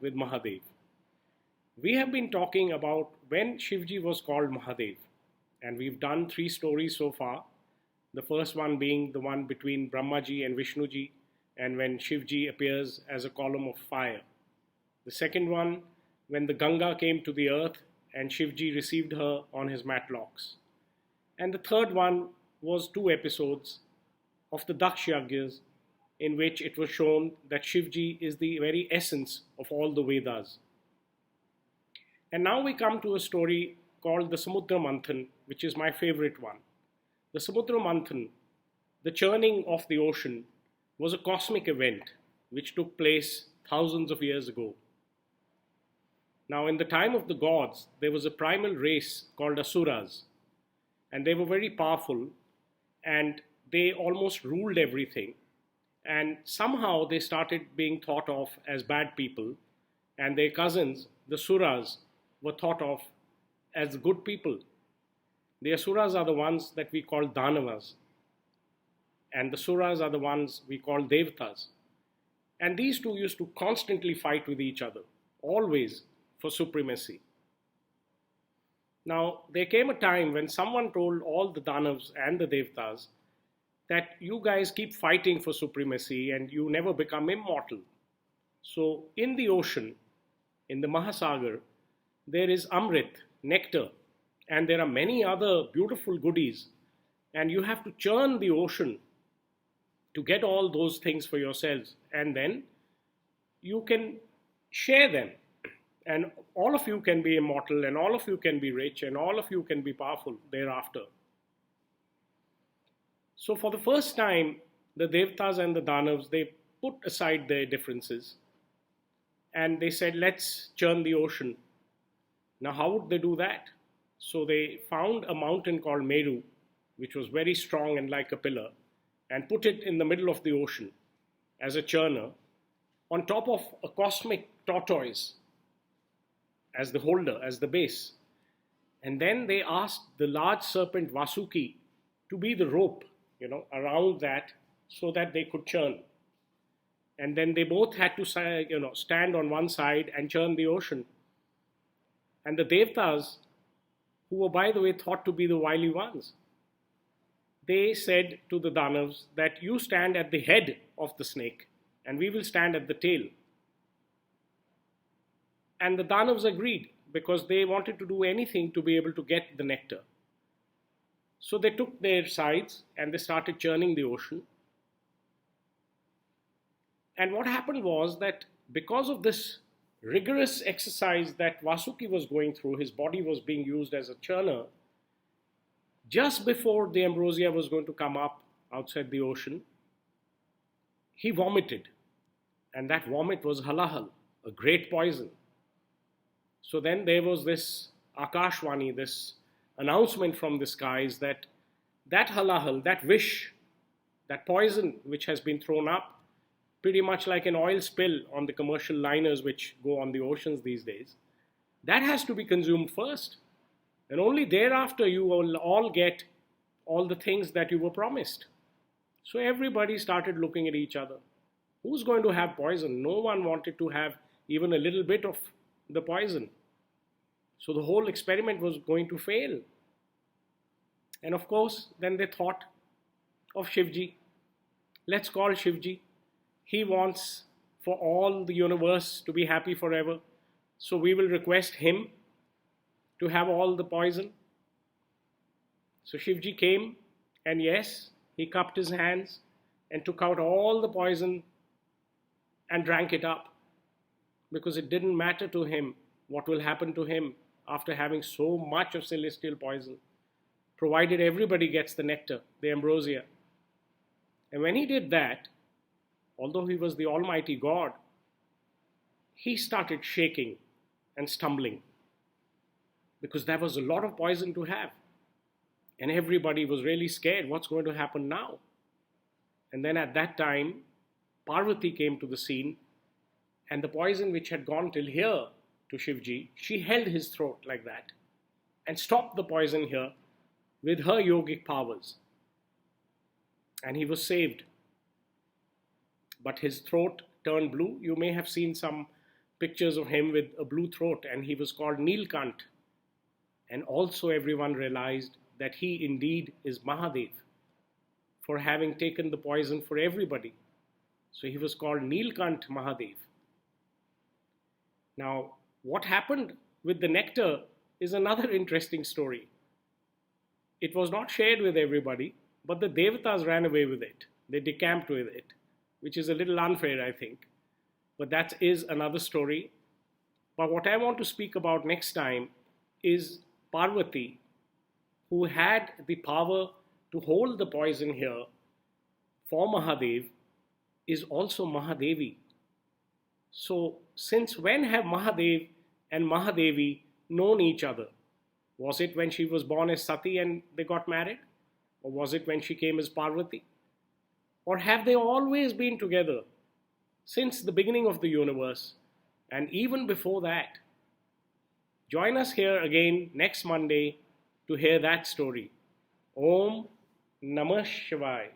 with Mahadev. We have been talking about when Shivji was called Mahadev, and we've done 3 stories so far. The first one being the one between Brahmaji and Vishnuji, and when Shivji appears as a column of fire. The second one, when the Ganga came to the earth and Shivji received her on his matlocks. And the third one was 2 episodes of the Daksh Yagyas, in which it was shown that Shivji is the very essence of all the Vedas. And now we come to a story called the Samudra Manthan, which is my favorite one. The Samudra Manthan, the churning of the ocean, was a cosmic event which took place thousands of years ago. Now, in the time of the gods, there was a primal race called Asuras, and they were very powerful, and they almost ruled everything. And somehow they started being thought of as bad people, and their cousins, the Suras, were thought of as good people. The Asuras are the ones that we call danavas, and the Suras are the ones we call devatas. And these two used to constantly fight with each other, always for supremacy. Now, there came a time when someone told all the danavas and the devatas that you guys keep fighting for supremacy and you never become immortal. So in the ocean, in the Mahasagar, there is Amrit, nectar, and there are many other beautiful goodies, and you have to churn the ocean to get all those things for yourselves, and then you can share them, and all of you can be immortal, and all of you can be rich, and all of you can be powerful thereafter. So for the first time, the Devatas and the Danavas, they put aside their differences, and they said, let's churn the ocean. Now, how would they do that? So they found a mountain called Meru, which was very strong and like a pillar, and put it in the middle of the ocean as a churner, on top of a cosmic tortoise as the holder, as the base. And then they asked the large serpent Vasuki to be the rope, around that, so that they could churn. And then they both had to, stand on one side and churn the ocean. And the Devatas, who were, by the way, thought to be the wily ones, they said to the Danavas that you stand at the head of the snake and we will stand at the tail. And the Danavas agreed because they wanted to do anything to be able to get the nectar. So they took their sides and they started churning the ocean. And what happened was that because of this rigorous exercise that Vasuki was going through, his body was being used as a churner. Just before the ambrosia was going to come up outside the ocean, he vomited. And that vomit was halahal, a great poison. So then there was this Akashvani, this announcement from the skies that halahal, that vish, that poison which has been thrown up, pretty much like an oil spill on the commercial liners which go on the oceans these days, that has to be consumed first. And only thereafter you will all get all the things that you were promised. So everybody started looking at each other. Who's going to have poison? No one wanted to have even a little bit of the poison. So the whole experiment was going to fail. And of course, then they thought of Shivji. Let's call Shivji. He wants for all the universe to be happy forever. So we will request him to have all the poison. So Shivji came, and yes, he cupped his hands and took out all the poison and drank it up, because it didn't matter to him what will happen to him after having so much of celestial poison, provided everybody gets the nectar, the ambrosia. And when he did that, although he was the Almighty God, he started shaking and stumbling, because there was a lot of poison to have. And everybody was really scared, what's going to happen now? And then at that time, Parvati came to the scene, and the poison which had gone till here to Shivji, she held his throat like that and stopped the poison here with her yogic powers. And he was saved. But his throat turned blue. You may have seen some pictures of him with a blue throat, and he was called Neelkant. And also everyone realized that he indeed is Mahadev for having taken the poison for everybody. So he was called Neelkant Mahadev. Now, what happened with the nectar is another interesting story. It was not shared with everybody, but the devatas ran away with it. They decamped with it, which is a little unfair, I think. But that is another story. But what I want to speak about next time is Parvati, who had the power to hold the poison here for Mahadev, is also Mahadevi. So, since when have Mahadev and Mahadevi known each other? Was it when she was born as Sati and they got married? Or was it when she came as Parvati? Or have they always been together since the beginning of the universe and even before that? Join us here again next Monday to hear that story. Om Namah Shivaya.